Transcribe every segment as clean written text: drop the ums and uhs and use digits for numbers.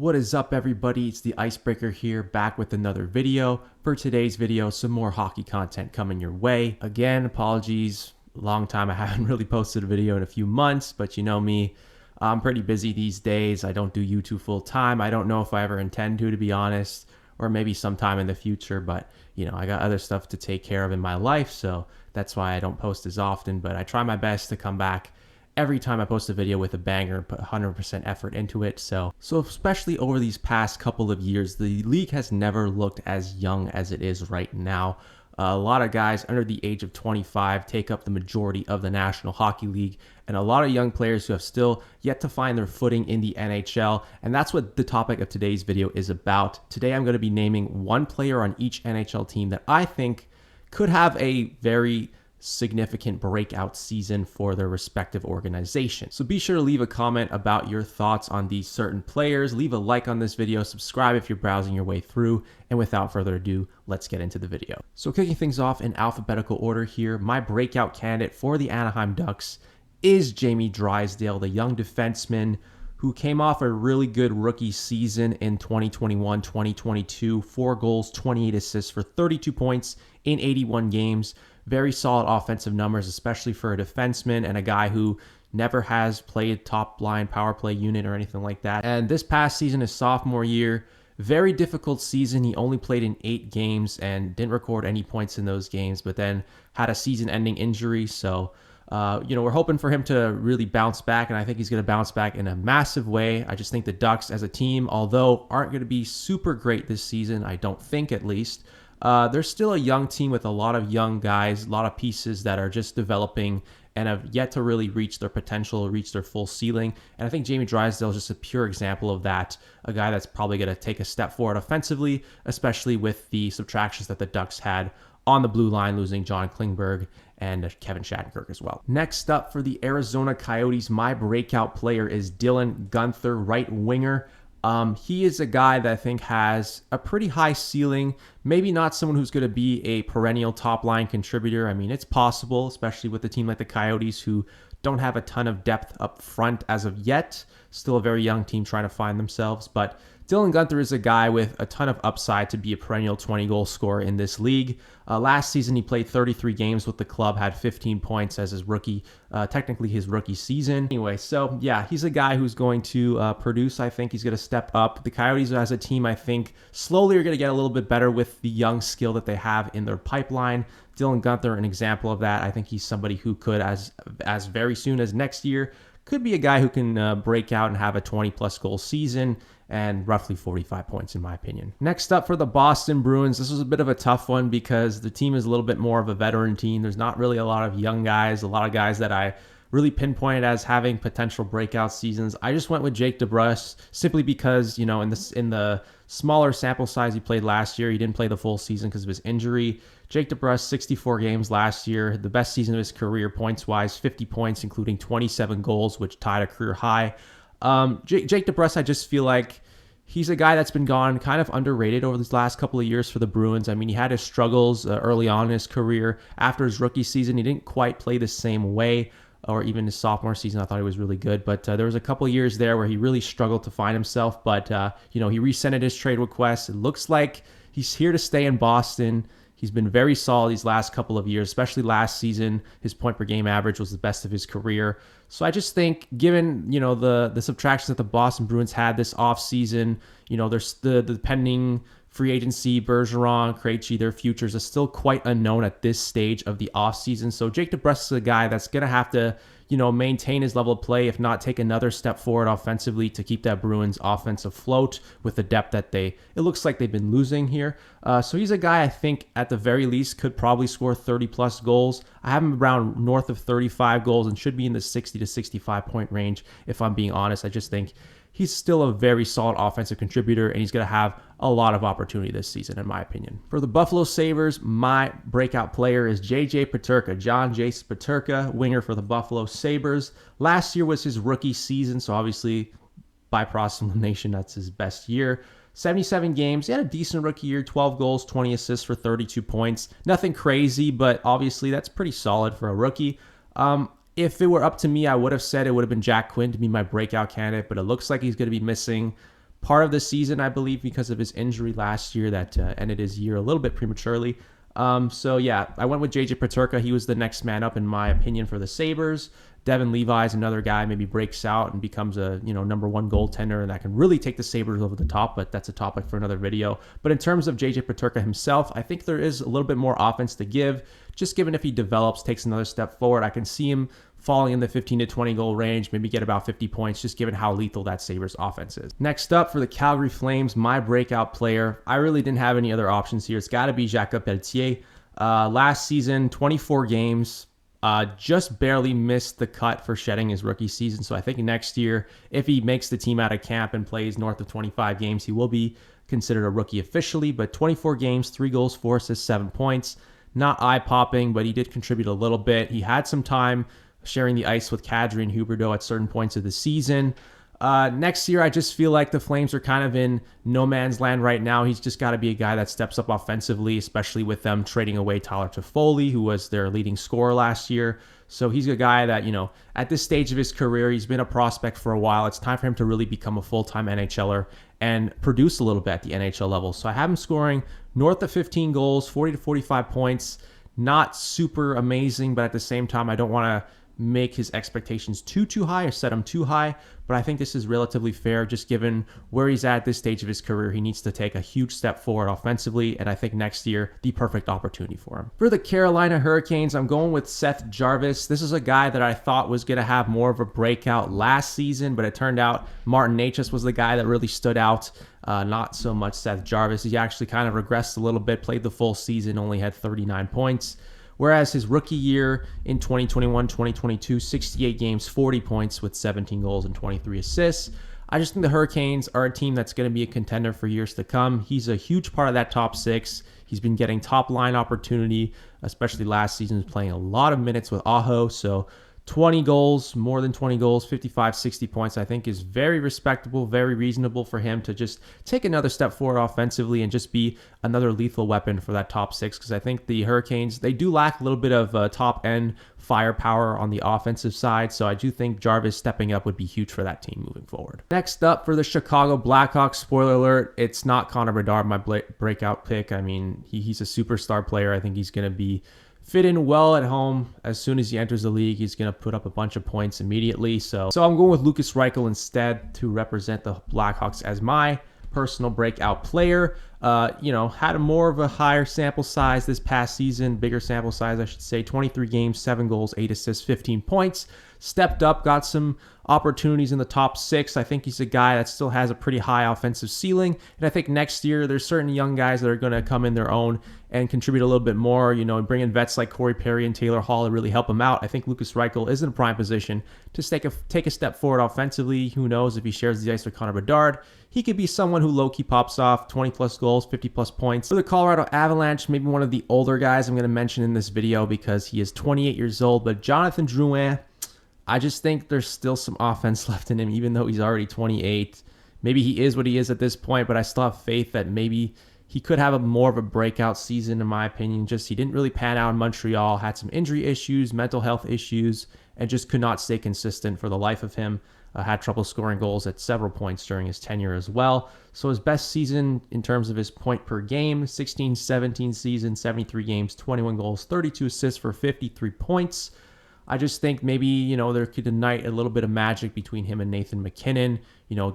What is up, everybody? It's the Icebreaker here, back with another video. For today's video, some more hockey content coming your way. Again, apologies, long time I haven't really posted a video in a few months, but you know me, I'm pretty busy these days. I don't do YouTube full time. I don't know if I ever intend to be honest, or maybe sometime in the future, but you know, I got other stuff to take care of in my life, so that's why I don't post as often, but I try my best to come back every time I post a video with a banger, put 100% effort into it. So especially over these past couple of years, the league has never looked as young as it is right now. A lot of guys under the age of 25 take up the majority of the National Hockey League, and a lot of young players who have still yet to find their footing in the NHL, and that's what the topic of today's video is about. Today I'm going to be naming one player on each NHL team that I think could have a very significant breakout season for their respective organization. So be sure to leave a comment about your thoughts on these certain players, leave a like on this video, subscribe if you're browsing your way through, and without further ado, let's get into the video. So kicking things off in alphabetical order here, my breakout candidate for the Anaheim Ducks is Jamie Drysdale, the young defenseman who came off a really good rookie season in 2021-2022, 4 goals, 28 assists for 32 points in 81 games. Very solid offensive numbers, especially for a defenseman and a guy who never has played top line power play unit or anything like that. And this past season, his sophomore year, very difficult season. He only played in 8 games and didn't record any points in those games, but then had a season-ending injury. So, we're hoping for him to really bounce back, and I think he's going to bounce back in a massive way. I just think the Ducks as a team, although aren't going to be super great this season, I don't think at least, they're still a young team with a lot of young guys, a lot of pieces that are just developing and have yet to really reach their potential, reach their full ceiling. And I think Jamie Drysdale is just a pure example of that, a guy that's probably going to take a step forward offensively, especially with the subtractions that the Ducks had on the blue line, losing John Klingberg and Kevin Shattenkirk as well. Next up for the Arizona Coyotes, my breakout player is Dylan Guenther, right winger. He is a guy that I think has a pretty high ceiling, maybe not someone who's going to be a perennial top line contributor. I mean, it's possible, especially with a team like the Coyotes who don't have a ton of depth up front as of yet. Still a very young team trying to find themselves, but Dylan Guenther is a guy with a ton of upside to be a perennial 20-goal scorer in this league. Last season, he played 33 games with the club, had 15 points as his rookie, technically his rookie season. Anyway, so yeah, he's a guy who's going to produce. I think he's going to step up. The Coyotes as a team, I think, slowly are going to get a little bit better with the young skill that they have in their pipeline. Dylan Guenther, an example of that. I think he's somebody who could, as very soon as next year, could be a guy who can break out and have a 20-plus goal season and roughly 45 points in my opinion. Next up for the Boston Bruins, this was a bit of a tough one because the team is a little bit more of a veteran team. There's not really a lot of young guys, a lot of guys that I really pinpointed as having potential breakout seasons. I just went with Jake DeBrusk simply because, in the smaller sample size he played last year, he didn't play the full season because of his injury. Jake DeBrusk, 64 games last year, the best season of his career points-wise, 50 points, including 27 goals, which tied a career high. Jake DeBrusk, I just feel like he's a guy that's been gone kind of underrated over these last couple of years for the Bruins. I mean, he had his struggles early on in his career. After his rookie season, he didn't quite play the same way, or even his sophomore season, I thought he was really good. But there was a couple of years there where he really struggled to find himself. But, he rescinded his trade request. It looks like he's here to stay in Boston. He's been very solid these last couple of years, especially last season. His point per game average was the best of his career. So I just think, given, the subtractions that the Boston Bruins had this offseason, there's the pending free agency, Bergeron, Krejci, their futures are still quite unknown at this stage of the offseason. So Jake DeBrusk is a guy that's going to have to, maintain his level of play, if not take another step forward offensively to keep that Bruins offense afloat with the depth that it looks like they've been losing here. So he's a guy I think at the very least could probably score 30-plus goals. I have him around north of 35 goals and should be in the 60 to 65 point range, if I'm being honest. I just think he's still a very solid offensive contributor, and he's going to have a lot of opportunity this season, in my opinion. For the Buffalo Sabres, my breakout player is J.J. Peterka, John Jace Peterka, winger for the Buffalo Sabres. Last year was his rookie season, so obviously by process of elimination, that's his best year. 77 games. He had a decent rookie year, 12 goals, 20 assists for 32 points. Nothing crazy, but obviously that's pretty solid for a rookie. If it were up to me, I would have said it would have been Jack Quinn to be my breakout candidate, but it looks like he's going to be missing part of the season, I believe, because of his injury last year that ended his year a little bit prematurely. So yeah, I went with JJ Peterka. He was the next man up in my opinion for the Sabres. Devin Levi is another guy, maybe breaks out and becomes a number one goaltender, and that can really take the Sabres over the top, but that's a topic for another video. But in terms of JJ Peterka himself, I think there is a little bit more offense to give, just given if he develops, takes another step forward. I can see him falling in the 15 to 20 goal range, maybe get about 50 points, just given how lethal that Sabres offense is. Next up for the Calgary Flames, my breakout player. I really didn't have any other options here. It's got to be Jakob Pelletier. Last season, 24 games, just barely missed the cut for shedding his rookie season. So I think next year, if he makes the team out of camp and plays north of 25 games, he will be considered a rookie officially. But 24 games, 3 goals, 4 assists, 7 points. Not eye-popping, but he did contribute a little bit. He had some time sharing the ice with Kadri and Huberdeau at certain points of the season. Next year, I just feel like the Flames are kind of in no man's land right now. He's just got to be a guy that steps up offensively, especially with them trading away Tyler Toffoli, who was their leading scorer last year. So he's a guy that, at this stage of his career, he's been a prospect for a while. It's time for him to really become a full-time NHLer and produce a little bit at the NHL level. So I have him scoring north of 15 goals, 40 to 45 points. Not super amazing, but at the same time, I don't want to make his expectations too high or set him too high, but I think this is relatively fair just given where he's at this stage of his career. He needs to take a huge step forward offensively, and I think next year, the perfect opportunity for him. For the Carolina Hurricanes, I'm going with Seth Jarvis. This is a guy that I thought was going to have more of a breakout last season, but it turned out Martin Necas was the guy that really stood out. Not so much Seth Jarvis. He actually kind of regressed a little bit, played the full season, only had 39 points. Whereas his rookie year in 2021-2022, 68 games, 40 points with 17 goals and 23 assists. I just think the Hurricanes are a team that's going to be a contender for years to come. He's a huge part of that top 6. He's been getting top line opportunity, especially last season, he's playing a lot of minutes with Aho. So 20 goals, more than 20 goals, 55, 60 points, I think is very respectable, very reasonable for him to just take another step forward offensively and just be another lethal weapon for that top 6. Because I think the Hurricanes, they do lack a little bit of top end firepower on the offensive side. So I do think Jarvis stepping up would be huge for that team moving forward. Next up for the Chicago Blackhawks, spoiler alert, it's not Connor Bedard, my breakout pick. I mean, he's a superstar player. I think he's going to be fit in well at home. As soon as he enters the league, he's going to put up a bunch of points immediately. So I'm going with Lukas Reichel instead to represent the Blackhawks as my personal breakout player. Had a more of a higher sample size this past season, bigger sample size, I should say. 23 games, 7 goals, 8 assists, 15 points. Stepped up, got some opportunities in the top 6. I think he's a guy that still has a pretty high offensive ceiling. And I think next year, there's certain young guys that are going to come in their own and contribute a little bit more. Bring in vets like Corey Perry and Taylor Hall to really help him out. I think Lukas Reichel is in a prime position to take a step forward offensively. Who knows if he shares the ice with Connor Bedard. He could be someone who low-key pops off 20-plus goals, 50-plus points. For the Colorado Avalanche, maybe one of the older guys I'm going to mention in this video because he is 28 years old, but Jonathan Drouin, I just think there's still some offense left in him, even though he's already 28. Maybe he is what he is at this point, but I still have faith that maybe he could have more of a breakout season, in my opinion. Just he didn't really pan out in Montreal, had some injury issues, mental health issues, and just could not stay consistent for the life of him. Had trouble scoring goals at several points during his tenure as well. So his best season in terms of his point per game, 16-17 season, 73 games, 21 goals, 32 assists for 53 points. I just think maybe, there could ignite a little bit of magic between him and Nathan McKinnon,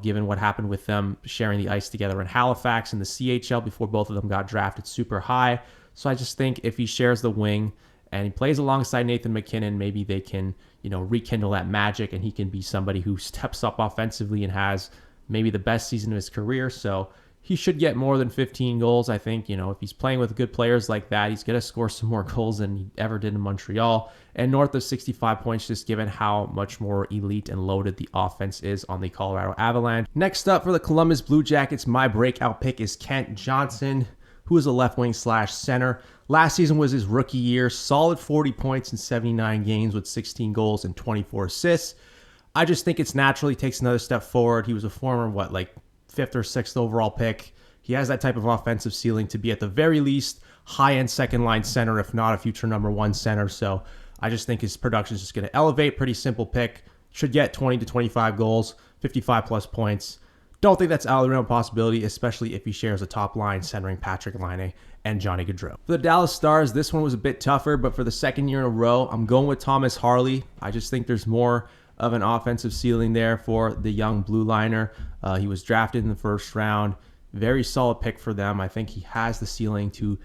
given what happened with them sharing the ice together in Halifax and the CHL before both of them got drafted super high. So I just think if he shares the wing and he plays alongside Nathan McKinnon, maybe they can, rekindle that magic and he can be somebody who steps up offensively and has maybe the best season of his career. So he should get more than 15 goals. I think, if he's playing with good players like that, he's going to score some more goals than he ever did in Montreal. And north of 65 points, just given how much more elite and loaded the offense is on the Colorado Avalanche. Next up for the Columbus Blue Jackets, my breakout pick is Kent Johnson, who is a left wing / center. Last season was his rookie year, solid 40 points in 79 games with 16 goals and 24 assists. I just think it's natural he takes another step forward. He was a former, 5th or 6th overall pick. He has that type of offensive ceiling to be at the very least high-end second-line center, if not a future number 1 center. So I just think his production is just going to elevate. Pretty simple pick. Should get 20 to 25 goals, 55-plus points. don't think that's out of the realm of possibility, especially if he shares a top line centering Patrick Laine and Johnny Gaudreau. For the Dallas Stars, this one was a bit tougher, but for the second year in a row, I'm going with Thomas Harley. I just think there's more of an offensive ceiling there for the young blue liner. He was drafted in the first round. Very solid pick for them. I think he has the ceiling to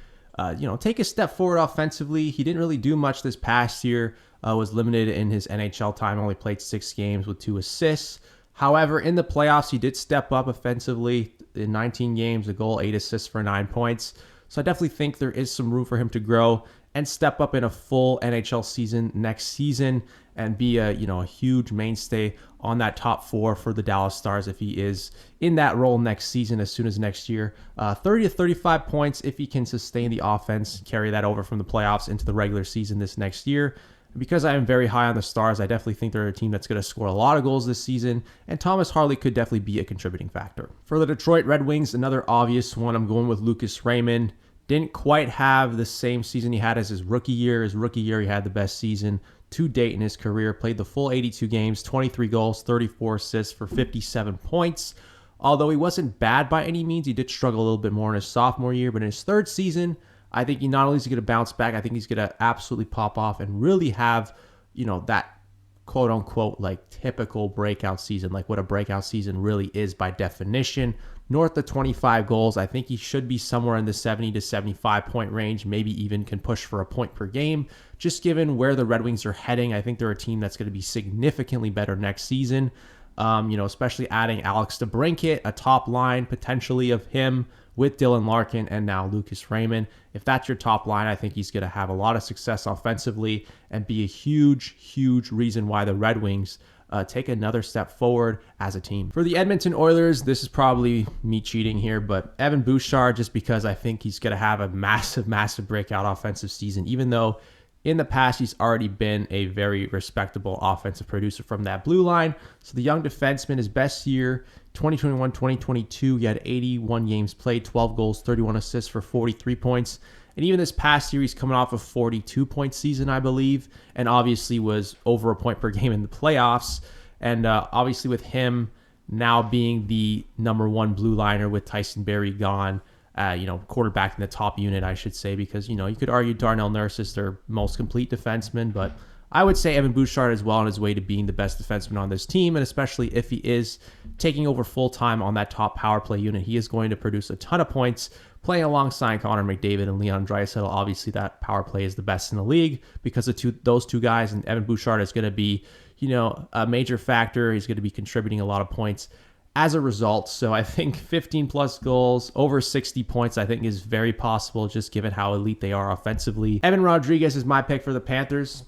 take a step forward offensively. He didn't really do much this past year. Was limited in his NHL time. Only played 6 games with 2 assists. However, in the playoffs, he did step up offensively in 19 games, a goal, 8 assists for 9 points. So I definitely think there is some room for him to grow and step up in a full NHL season next season and be a huge mainstay on that top 4 for the Dallas Stars if he is in that role next season as soon as next year. 30 to 35 points if he can sustain the offense, carry that over from the playoffs into the regular season this next year. Because I am very high on the Stars, I definitely think they're a team that's going to score a lot of goals this season, and Thomas Harley could definitely be a contributing factor. For the Detroit Red Wings, another obvious one, I'm going with Lucas Raymond. Didn't quite have the same season he had as his rookie year. His rookie year, he had the best season to date in his career. Played the full 82 games, 23 goals, 34 assists for 57 points. Although he wasn't bad by any means, he did struggle a little bit more in his sophomore year, but in his third season, I think he not only is going to bounce back, I think he's going to absolutely pop off and really have, that quote unquote, like typical breakout season, like what a breakout season really is by definition. North of 25 goals. I think he should be somewhere in the 70 to 75 point range, maybe even can push for a point per game. Just given where the Red Wings are heading, I think they're a team that's going to be significantly better next season. Especially adding Alex DeBrincat, a top line potentially of him with Dylan Larkin and now Lucas Raymond. If that's your top line, I think he's going to have a lot of success offensively and be a huge, huge reason why the Red Wings take another step forward as a team. For the Edmonton Oilers, this is probably me cheating here, but Evan Bouchard, just because I think he's going to have a massive, massive breakout offensive season, even though in the past, he's already been a very respectable offensive producer from that blue line. So the young defenseman, his best year, 2021-2022, he had 81 games played, 12 goals, 31 assists for 43 points. And even this past year, he's coming off a 42-point season, I believe, and obviously was over a point per game in the playoffs. And obviously with him now being the number 1 blue liner with Tyson Barrie gone, quarterback in the top unit, I should say, because, you could argue Darnell Nurse is their most complete defenseman, but I would say Evan Bouchard is well on his way to being the best defenseman on this team, and especially if he is taking over full-time on that top power play unit, he is going to produce a ton of points, playing alongside Connor McDavid and Leon Draisaitl. Obviously, that power play is the best in the league because of those two guys, and Evan Bouchard is going to be, a major factor. He's going to be contributing a lot of points as a result. So I think 15 plus goals, over 60 points, I think is very possible just given how elite they are offensively. Evan Rodriguez is my pick for the Panthers.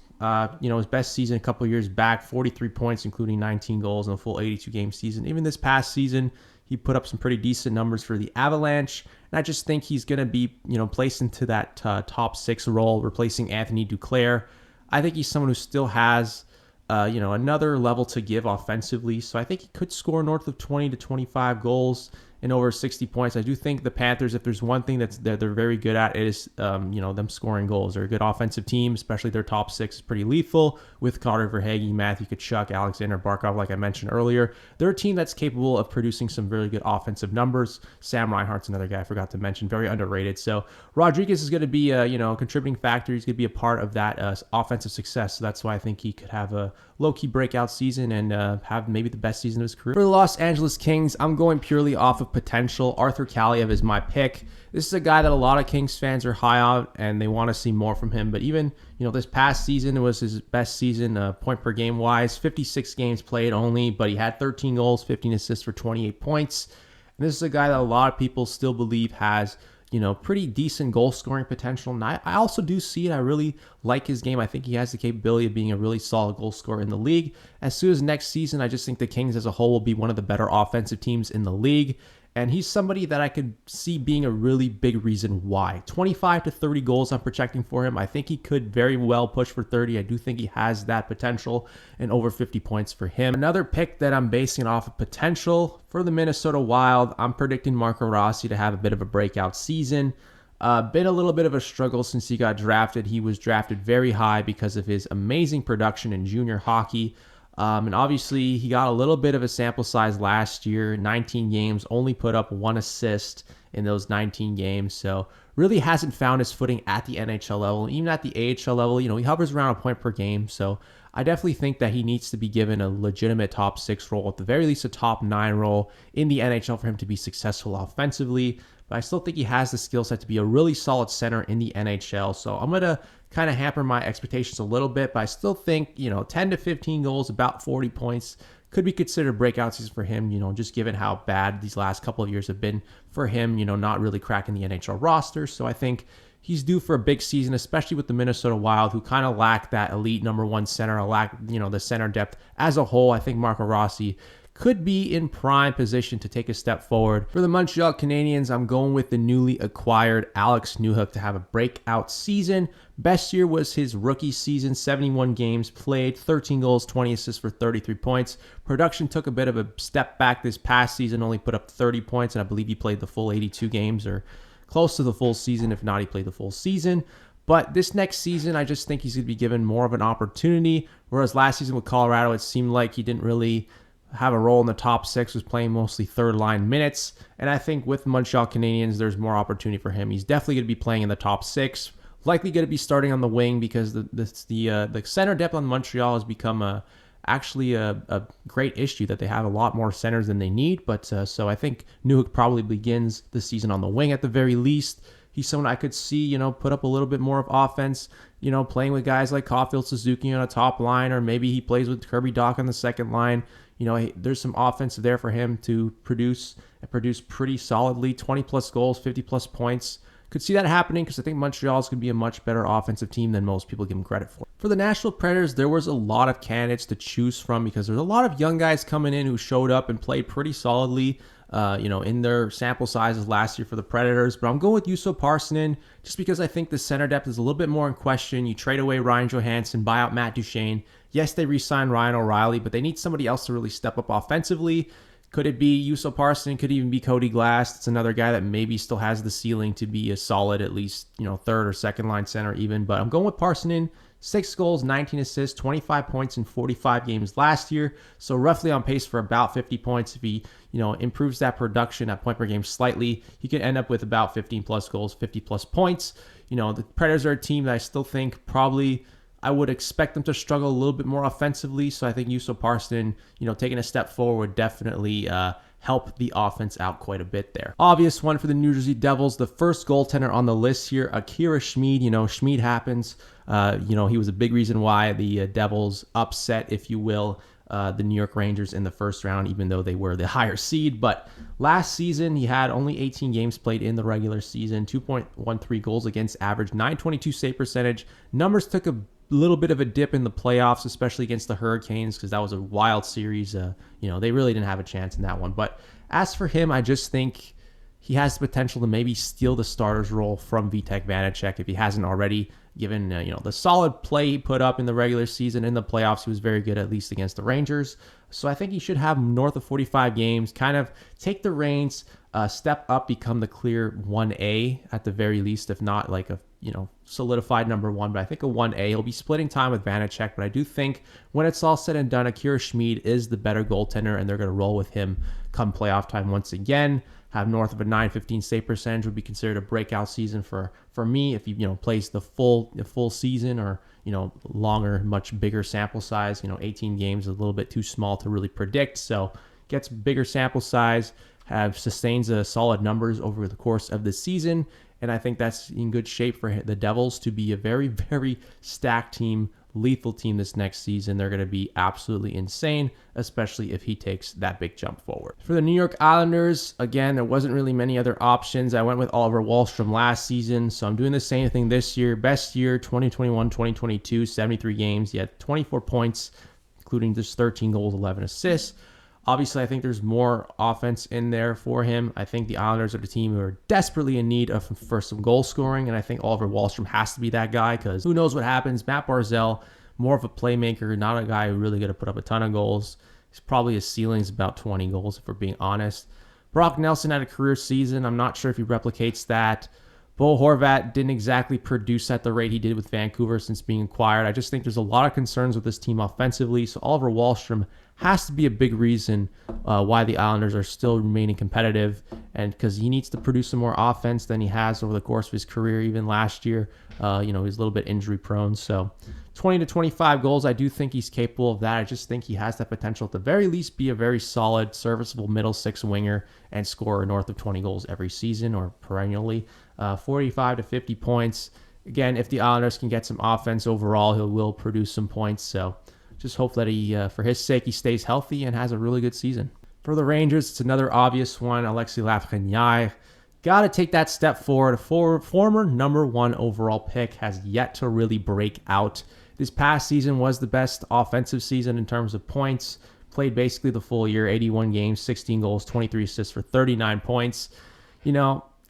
His best season a couple years back, 43 points, including 19 goals in a full 82 game season. Even this past season, he put up some pretty decent numbers for the Avalanche. And I just think he's going to be, placed into that top 6 role, replacing Anthony Duclair. I think he's someone who still has another level to give offensively. So I think he could score north of 20 to 25 goals and over 60 points. I do think the Panthers, if there's one thing they're very good at, it is them scoring goals. They're a good offensive team, especially their top 6 is pretty lethal with Connor Verhaeghe, Matthew Tkachuk, Alexander Barkov, like I mentioned earlier. They're a team that's capable of producing some really good offensive numbers. Sam Reinhart's another guy I forgot to mention, very underrated. So Rodriguez is going to be a contributing factor. He's going to be a part of that offensive success. So that's why I think he could have a low-key breakout season and have maybe the best season of his career. For the Los Angeles Kings, I'm going purely off of potential. Arthur Kaliyev is my pick. This is a guy that a lot of Kings fans are high on and they want to see more from him. But even, this past season, it was his best season point per game wise, 56 games played only, but he had 13 goals, 15 assists for 28 points. And this is a guy that a lot of people still believe has pretty decent goal scoring potential. And I also do see it. I really like his game. I think he has the capability of being a really solid goal scorer in the league. As soon as next season, I just think the Kings as a whole will be one of the better offensive teams in the league. And he's somebody that I could see being a really big reason why. 25 to 30 goals I'm projecting for him. I think he could very well push for 30. I do think he has that potential and over 50 points for him. Another pick that I'm basing off of potential for the Minnesota Wild, I'm predicting Marco Rossi to have a bit of a breakout season. Been a little bit of a struggle since he got drafted. He was drafted very high because of his amazing production in junior hockey. And obviously, he got a little bit of a sample size last year, 19 games, only put up 1 assist in those 19 games. So really hasn't found his footing at the NHL level. Even at the AHL level, he hovers around a point per game. So I definitely think that he needs to be given a legitimate top 6 role, at the very least a top 9 role in the NHL for him to be successful offensively. But I still think he has the skill set to be a really solid center in the NHL. So I'm going to kind of hamper my expectations a little bit, but I still think, 10 to 15 goals, about 40 points could be considered breakout season for him, just given how bad these last couple of years have been for him, not really cracking the NHL roster. So I think he's due for a big season, especially with the Minnesota Wild, who kind of lack that elite number 1 center, lack, the center depth as a whole. I think Marco Rossi could be in prime position to take a step forward. For the Montreal Canadiens, I'm going with the newly acquired Alex Newhook to have a breakout season. Best year was his rookie season, 71 games played, 13 goals, 20 assists for 33 points. Production took a bit of a step back this past season, only put up 30 points, and I believe he played the full 82 games, or close to the full season. If not, he played the full season. But this next season, I just think he's going to be given more of an opportunity, whereas last season with Colorado, it seemed like he didn't really have a role in the top 6, was playing mostly third line minutes. And I think with Montreal Canadiens, there's more opportunity for him. He's definitely going to be playing in the top 6, likely going to be starting on the wing, because the center depth on Montreal has become actually a great issue, that they have a lot more centers than they need. But so I think Newhook probably begins the season on the wing at the very least. He's someone I could see, put up a little bit more of offense, playing with guys like Caulfield, Suzuki on a top line, or maybe he plays with Kirby Dach on the second line. There's some offense there for him to produce pretty solidly, 20 plus goals, 50 plus points. Could see that happening, because I think Montreal is going to be a much better offensive team than most people give them credit for. For the Nashville Predators, there was a lot of candidates to choose from, because there's a lot of young guys coming in who showed up and played pretty solidly, in their sample sizes last year for the Predators. But I'm going with Juuso Parssinen, just because I think the center depth is a little bit more in question. You trade away Ryan Johansson, buy out Matt Duchene. Yes, they re-signed Ryan O'Reilly, but they need somebody else to really step up offensively. Could it be Juuso Parssinen? Could even be Cody Glass. It's another guy that maybe still has the ceiling to be a solid, at least, third or second line center even. But I'm going with Parssinen. 6 goals, 19 assists, 25 points in 45 games last year. So roughly on pace for about 50 points. If he, improves that production at point per game slightly, he could end up with about 15 plus goals, 50 plus points. The Predators are a team that I still think probably I would expect them to struggle a little bit more offensively. So I think Juuso Parssinen, taking a step forward, definitely help the offense out quite a bit there. Obvious one for the New Jersey Devils, the first goaltender on the list here, Akira Schmid. Schmid happens. He was a big reason why the Devils upset, if you will, the New York Rangers in the first round, even though they were the higher seed. But last season, he had only 18 games played in the regular season, 2.13 goals against average, 922 save percentage. Numbers took a little bit of a dip in the playoffs, especially against the Hurricanes, because that was a wild series. They really didn't have a chance in that one. But as for him, I just think he has the potential to maybe steal the starter's role from Vitek Vanacek if he hasn't already, given the solid play he put up in the regular season. In the playoffs, he was very good, at least against the Rangers. So I think he should have north of 45 games, kind of take the reins, step up, become the clear 1A at the very least, if not like a solidified number 1, but I think a 1A. He'll be splitting time with Vanacek, but I do think when it's all said and done, Akira Schmid is the better goaltender, and they're going to roll with him come playoff time once again. Have north of a 915 save percentage would be considered a breakout season for me if he plays the full season, or longer, much bigger sample size. 18 games is a little bit too small to really predict, so gets bigger sample size, sustains solid numbers over the course of the season. And I think that's in good shape for the Devils to be a very, very stacked team, lethal team this next season. They're going to be absolutely insane, especially if he takes that big jump forward. For the New York Islanders, again, there wasn't really many other options. I went with Oliver Wahlstrom last season, so I'm doing the same thing this year. Best year, 2021-2022, 73 games. He had 24 points, including just 13 goals, 11 assists. Obviously, I think there's more offense in there for him. I think the Islanders are the team who are desperately in need for some goal scoring, and I think Oliver Wahlstrom has to be that guy, because who knows what happens. Matt Barzal, more of a playmaker, not a guy who really going to put up a ton of goals. He's probably his ceiling is about 20 goals, if we're being honest. Brock Nelson had a career season. I'm not sure if he replicates that, Bo Horvat didn't exactly produce at the rate he did with Vancouver since being acquired. I just think there's a lot of concerns with this team offensively. So Oliver Wahlstrom has to be a big reason why the Islanders are still remaining competitive, and because he needs to produce some more offense than he has over the course of his career. Even last year, he's a little bit injury prone. So 20 to 25 goals, I do think he's capable of that. I just think he has that potential at the very least be a very solid, serviceable middle six winger and score north of 20 goals every season or perennially. 45 to 50 points. Again, if the Islanders can get some offense overall, he will produce some points. So just hope that he, for his sake, he stays healthy and has a really good season. For the Rangers, it's another obvious one. Alexis Lafrenière. Got to take that step forward. A former number 1 overall pick has yet to really break out. This past season was the best offensive season in terms of points. Played basically the full year, 81 games, 16 goals, 23 assists for 39 points.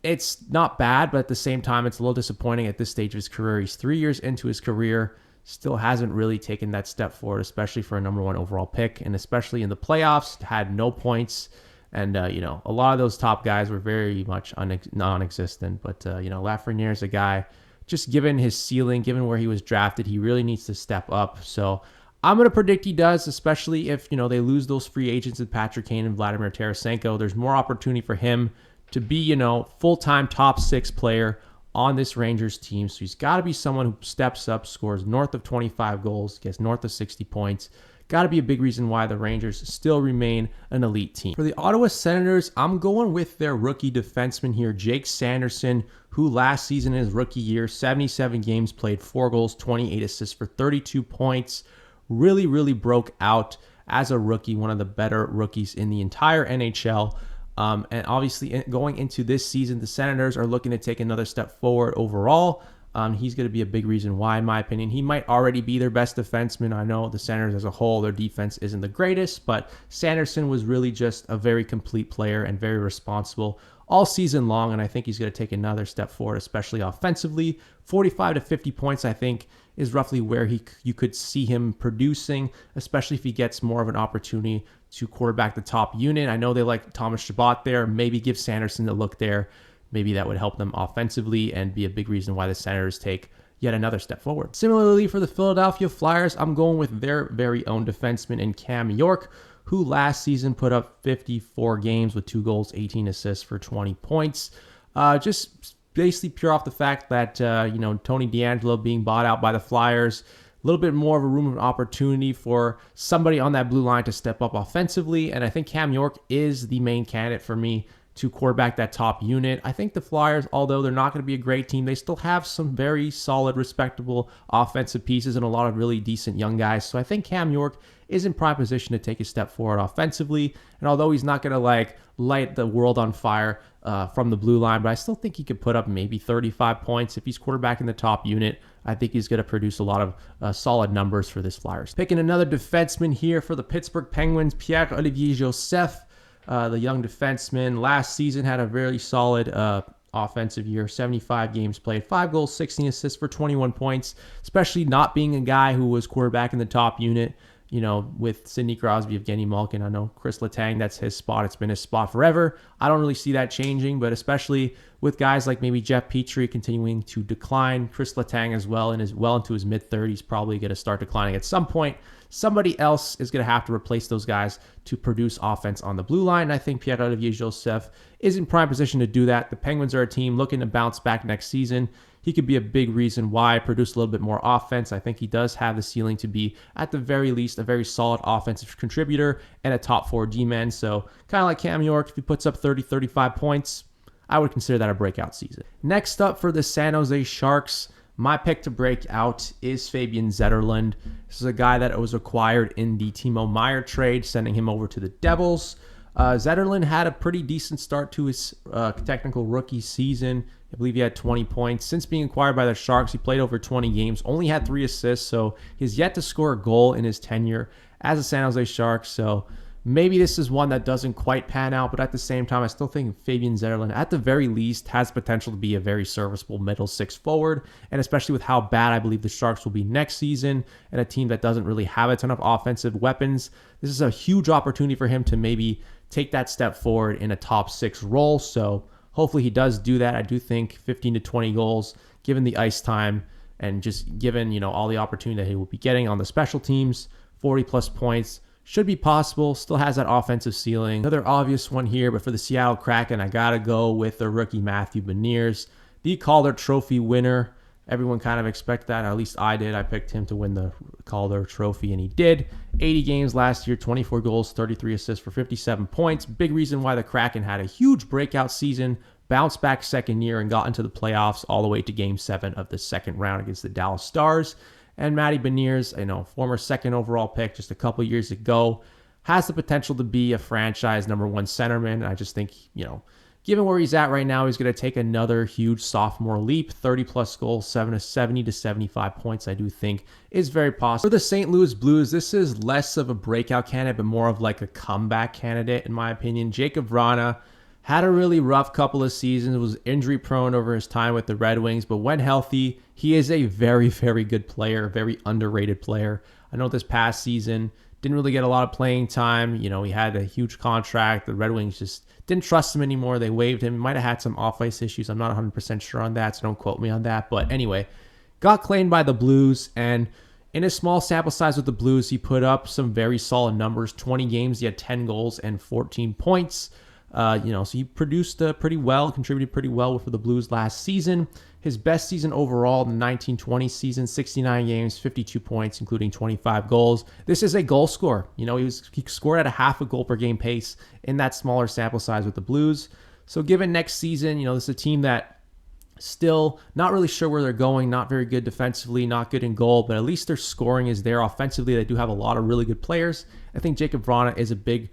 It's not bad, but at the same time, it's a little disappointing at this stage of his career. He's 3 years into his career, still hasn't really taken that step forward, especially for a number 1 overall pick, and especially in the playoffs, had no points. And, a lot of those top guys were very much non-existent. But, Lafrenière is a guy, just given his ceiling, given where he was drafted, he really needs to step up. So I'm going to predict he does, especially if, they lose those free agents with Patrick Kane and Vladimir Tarasenko. There's more opportunity for him to be, full-time top 6 player on this Rangers team. So he's got to be someone who steps up, scores north of 25 goals, gets north of 60 points. Got to be a big reason why the Rangers still remain an elite team. For the Ottawa Senators, I'm going with their rookie defenseman here, Jake Sanderson, who last season in his rookie year, 77 games played, 4 goals, 28 assists for 32 points. Really, really broke out as a rookie, one of the better rookies in the entire NHL. And obviously, going into this season, the Senators are looking to take another step forward overall. He's going to be a big reason why, in my opinion. He might already be their best defenseman. I know the Senators as a whole, their defense isn't the greatest, but Sanderson was really just a very complete player and very responsible all season long, and I think he's going to take another step forward, especially offensively. 45 to 50 points, I think, is roughly where you could see him producing, especially if he gets more of an opportunity to quarterback the top unit. I know they like Thomas Chabot there. Maybe give Sanderson a look there. Maybe that would help them offensively and be a big reason why the Senators take yet another step forward. Similarly, for the Philadelphia Flyers, I'm going with their very own defenseman in Cam York, who last season put up 54 games with 2 goals, 18 assists for 20 points. Just basically pure off the fact that, Tony DeAngelo being bought out by the Flyers, a little bit more of a room of opportunity for somebody on that blue line to step up offensively. And I think Cam York is the main candidate for me to quarterback that top unit. I think the Flyers, although they're not going to be a great team, they still have some very solid, respectable offensive pieces and a lot of really decent young guys. So I think Cam York is in prime position to take a step forward offensively. And although he's not going to light the world on fire from the blue line, but I still think he could put up maybe 35 points if he's quarterbacking the top unit. I think he's going to produce a lot of solid numbers for this Flyers. Picking another defenseman here for the Pittsburgh Penguins, Pierre-Olivier Joseph. The young defenseman last season had a very solid offensive year, 75 games played, 5 goals, 16 assists for 21 points, especially not being a guy who was quarterback in the top unit, with Sidney Crosby, Evgeny Malkin. I know Chris Letang, that's his spot. It's been his spot forever. I don't really see that changing, but especially with guys like maybe Jeff Petrie continuing to decline, Chris Letang as well, and is well into his mid-30s, probably going to start declining at some point. Somebody else is going to have to replace those guys to produce offense on the blue line. And I think Pierre-Olivier Joseph is in prime position to do that. The Penguins are a team looking to bounce back next season. He could be a big reason why, produce a little bit more offense. I think he does have the ceiling to be, at the very least, a very solid offensive contributor and a top 4 D-man. So kind of like Cam York, if he puts up 30, 35 points, I would consider that a breakout season. Next up for the San Jose Sharks, my pick to break out is Fabian Zetterlund. This is a guy that was acquired in the Timo Meier trade, sending him over to the Devils. Zetterlund had a pretty decent start to his technical rookie season. I believe he had 20 points. Since being acquired by the Sharks, he played over 20 games, only had 3 assists, so he's yet to score a goal in his tenure as a San Jose Shark. So maybe this is one that doesn't quite pan out, but at the same time, I still think Fabian Zetterlund, at the very least, has potential to be a very serviceable middle 6 forward, and especially with how bad I believe the Sharks will be next season, and a team that doesn't really have a ton of offensive weapons, this is a huge opportunity for him to maybe take that step forward in a top 6 role. So hopefully he does do that. I do think 15 to 20 goals, given the ice time and just given, all the opportunity that he will be getting on the special teams, 40 plus points should be possible. Still has that offensive ceiling. Another obvious one here, but for the Seattle Kraken, I got to go with the rookie Matthew Beniers, the Calder Trophy winner. Everyone kind of expected that, or at least I did. I picked him to win the Calder Trophy, and he did. 80 games last year, 24 goals, 33 assists for 57 points. Big reason why the Kraken had a huge breakout season, bounced back second year, and got into the playoffs all the way to Game 7 of the second round against the Dallas Stars. And Matty Beniers, former second overall pick just a couple years ago, has the potential to be a franchise number one centerman. I just think, given where he's at right now, he's going to take another huge sophomore leap. 30-plus goals, 70 to 75 points, I do think is very possible. For the St. Louis Blues, this is less of a breakout candidate, but more of like a comeback candidate, in my opinion. Jakub Vrana had a really rough couple of seasons, was injury-prone over his time with the Red Wings, but when healthy, he is a very, very good player, very underrated player. I know this past season didn't really get a lot of playing time. He had a huge contract. The Red Wings just didn't trust him anymore. They waived him. He might have had some off-ice issues. I'm not 100% sure on that, so don't quote me on that. But anyway, got claimed by the Blues, and in a small sample size with the Blues, he put up some very solid numbers. 20 games, he had 10 goals and 14 points. So he produced pretty well, contributed pretty well for the Blues last season. His best season overall, the 1920 season, 69 games, 52 points, including 25 goals. This is a goal scorer. He scored at a half a goal per game pace in that smaller sample size with the Blues. So given next season, this is a team that still not really sure where they're going, not very good defensively, not good in goal, but at least their scoring is there. Offensively, they do have a lot of really good players. I think Jakub Vrana is a big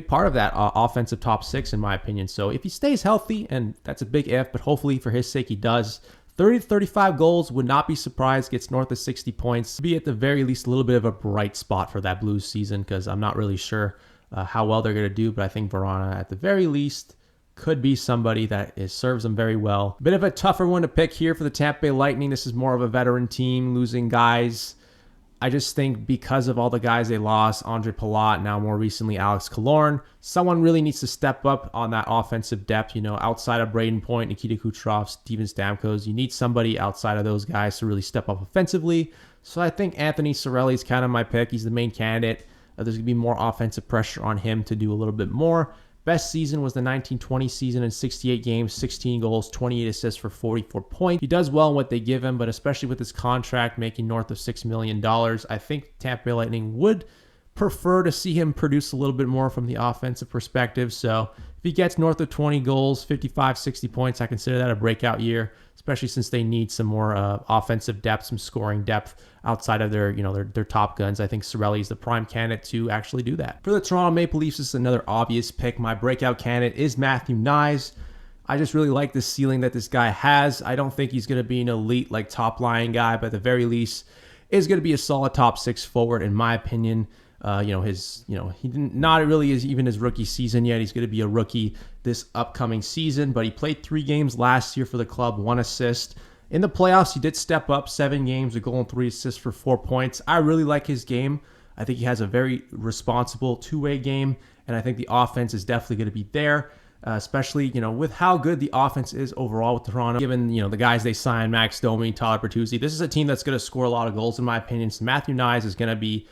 part of that offensive top six, in my opinion. So if he stays healthy, and that's a big if, but hopefully for his sake he does, 30 to 35 goals, would not be surprised, gets north of 60 points. Be at the very least a little bit of a bright spot for that Blues season, because I'm not really sure how well they're going to do, but I think Vrana at the very least could be somebody that serves them very well. Bit of a tougher one to pick here for the Tampa Bay Lightning. This is more of a veteran team, losing guys. I just think because of all the guys they lost, Andre Palat, now more recently Alex Killorn, someone really needs to step up on that offensive depth. Outside of Braden Point, Nikita Kucherov, Steven Stamkos, you need somebody outside of those guys to really step up offensively. So I think Anthony Cirelli is kind of my pick. He's the main candidate. There's going to be more offensive pressure on him to do a little bit more. Best season was the 1920 season in 68 games, 16 goals, 28 assists for 44 points. He does well in what they give him, but especially with his contract making north of $6 million, I think Tampa Bay Lightning would prefer to see him produce a little bit more from the offensive perspective. So if he gets north of 20 goals, 55, 60 points, I consider that a breakout year, especially since they need some more offensive depth, some scoring depth outside of their top guns. I think Cirelli is the prime candidate to actually do that. For the Toronto Maple Leafs, this is another obvious pick. My breakout candidate is Matthew Knies. I just really like the ceiling that this guy has. I don't think he's going to be an elite top line guy, but at the very least is going to be a solid top six forward, in my opinion. He not really is even his rookie season yet. He's going to be a rookie this upcoming season, but he played 3 games last year for the club, 1 assist. In the playoffs, he did step up 7 games, a goal and 3 assists for 4 points. I really like his game. I think he has a very responsible two-way game, and I think the offense is definitely going to be there, especially, with how good the offense is overall with Toronto. Given, the guys they signed, Max Domi, Tyler Bertuzzi, this is a team that's going to score a lot of goals, in my opinion. So Matthew Knies is going to be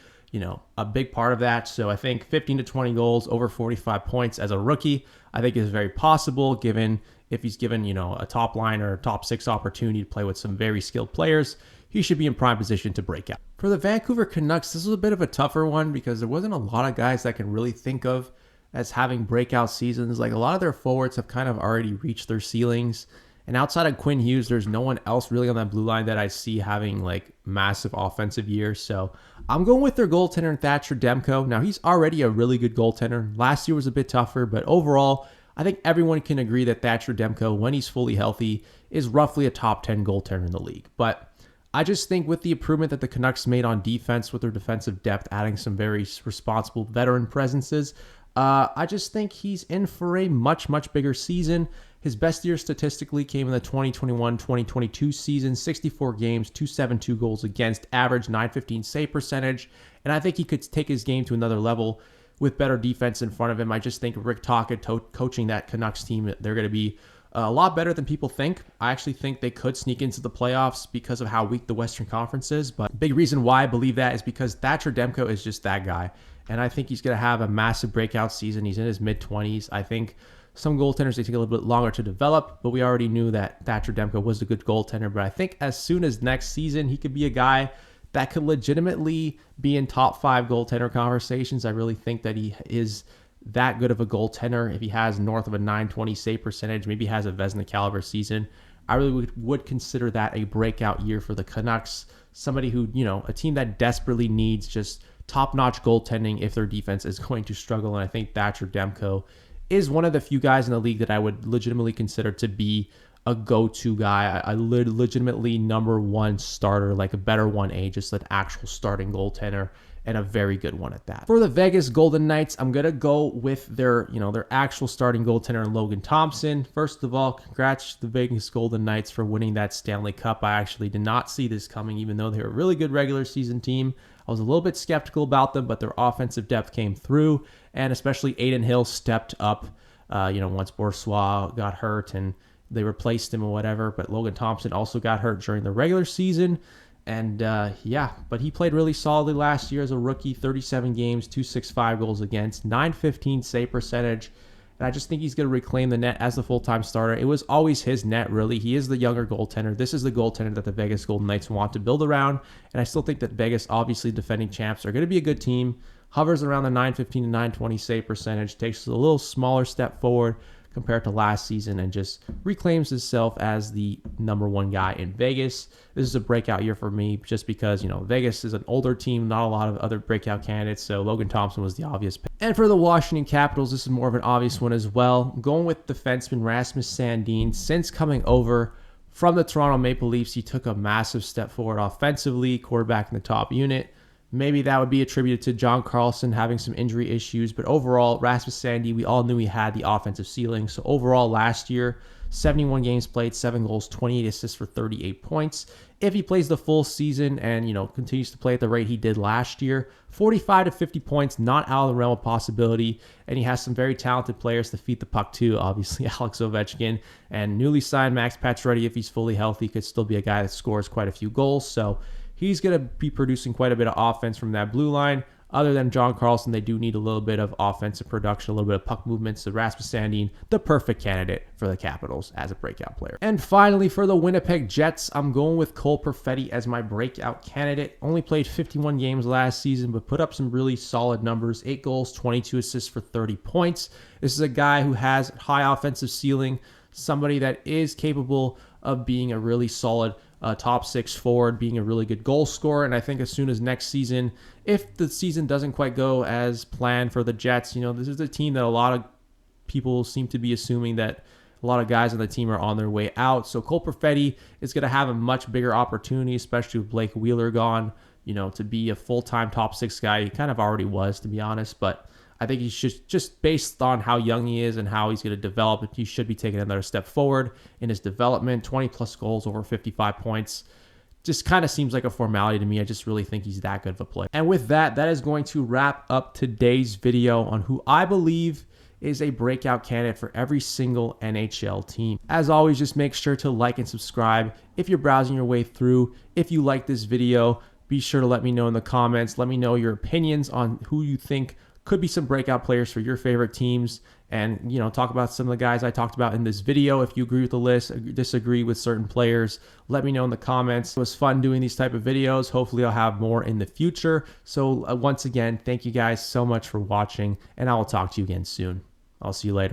a big part of that. So I think 15 to 20 goals, over 45 points as a rookie, I think is very possible, given if he's given, a top line or top 6 opportunity to play with some very skilled players, he should be in prime position to break out. For the Vancouver Canucks, this was a bit of a tougher one because there wasn't a lot of guys that can really think of as having breakout seasons. Like, a lot of their forwards have kind of already reached their ceilings. And outside of Quinn Hughes, there's no one else really on that blue line that I see having massive offensive years. So I'm going with their goaltender, Thatcher Demko. Now, he's already a really good goaltender. Last year was a bit tougher, but overall, I think everyone can agree that Thatcher Demko, when he's fully healthy, is roughly a top 10 goaltender in the league. But I just think with the improvement that the Canucks made on defense with their defensive depth, adding some very responsible veteran presences, I just think he's in for a much, much bigger season. His best year statistically came in the 2021-2022 season, 64 games, 272 goals against, average 915 save percentage, and I think he could take his game to another level with better defense in front of him. I just think Rick Tocchet coaching that Canucks team, they're going to be A lot better than people think. I actually think they could sneak into the playoffs because of how weak the Western Conference is. But big reason why I believe that is because Thatcher Demko is just that guy. And I think he's going to have a massive breakout season. He's in his mid-20s. I think some goaltenders, they take a little bit longer to develop, but we already knew that Thatcher Demko was a good goaltender. But I think as soon as next season, he could be a guy that could legitimately be in top 5 goaltender conversations. I really think that he is that good of a goaltender. If he has north of a 920 save percentage, maybe has a Vezina caliber season, I really would consider that a breakout year for the Canucks. Somebody who, a team that desperately needs just top-notch goaltending if their defense is going to struggle. And I think Thatcher Demko is one of the few guys in the league that I would legitimately consider to be a go-to guy, a legitimately number 1 starter, like a better 1A, just an actual starting goaltender, and a very good one at that. For the Vegas Golden Knights, I'm going to go with their actual starting goaltender, Logan Thompson. First of all, congrats to the Vegas Golden Knights for winning that Stanley Cup. I actually did not see this coming, even though they were a really good regular season team. I was a little bit skeptical about them, but their offensive depth came through, and especially Adin Hill stepped up, once Boursois got hurt and they replaced him or whatever. But Logan Thompson also got hurt during the regular season. And but he played really solidly last year as a rookie, 37 games, 265 goals against, 915 save percentage. And I just think he's going to reclaim the net as the full-time starter. It was always his net, really. He is the younger goaltender. This is the goaltender that the Vegas Golden Knights want to build around. And I still think that Vegas, obviously defending champs, are going to be a good team. Hovers around the 915 to 920 save percentage, takes a little smaller step forward compared to last season, and just reclaims himself as the number 1 guy in Vegas. This is a breakout year for me just because, Vegas is an older team, not a lot of other breakout candidates, so Logan Thompson was the obvious pick. And for the Washington Capitals, this is more of an obvious one as well. Going with defenseman Rasmus Sandin. Since coming over from the Toronto Maple Leafs, he took a massive step forward offensively, quarterback in the top unit. Maybe that would be attributed to John Carlson having some injury issues, but overall, Rasmus Sandin, we all knew he had the offensive ceiling. So overall, last year, 71 games played, 7 goals, 28 assists for 38 points. If he plays the full season and, continues to play at the rate he did last year, 45 to 50 points, not out of the realm of possibility. And he has some very talented players to feed the puck too. Obviously, Alex Ovechkin and newly signed Max Pacioretty, if he's fully healthy, could still be a guy that scores quite a few goals. So he's going to be producing quite a bit of offense from that blue line. Other than John Carlson, they do need a little bit of offensive production, a little bit of puck movement. So Rasmus Sandin, the perfect candidate for the Capitals as a breakout player. And finally, for the Winnipeg Jets, I'm going with Cole Perfetti as my breakout candidate. Only played 51 games last season, but put up some really solid numbers. 8 goals, 22 assists for 30 points. This is a guy who has high offensive ceiling, somebody that is capable of being a really solid top 6 forward, being a really good goal scorer. And I think as soon as next season, if the season doesn't quite go as planned for the Jets, this is a team that a lot of people seem to be assuming that a lot of guys on the team are on their way out. So Cole Perfetti is going to have a much bigger opportunity, especially with Blake Wheeler gone, to be a full-time top 6 guy. He kind of already was, to be honest, but I think he should, just based on how young he is and how he's going to develop, he should be taking another step forward in his development. 20 plus goals, over 55 points. Just kind of seems like a formality to me. I just really think he's that good of a player. And with that, that is going to wrap up today's video on who I believe is a breakout candidate for every single NHL team. As always, just make sure to like and subscribe if you're browsing your way through. If you like this video, be sure to let me know in the comments. Let me know your opinions on who you think could be some breakout players for your favorite teams, and talk about some of the guys I talked about in this video. If you agree with the list, disagree with certain players, let me know in the comments. It was fun doing these type of videos. Hopefully I'll have more in the future. So once again, thank you guys so much for watching, and I will talk to you again soon. I'll see you later.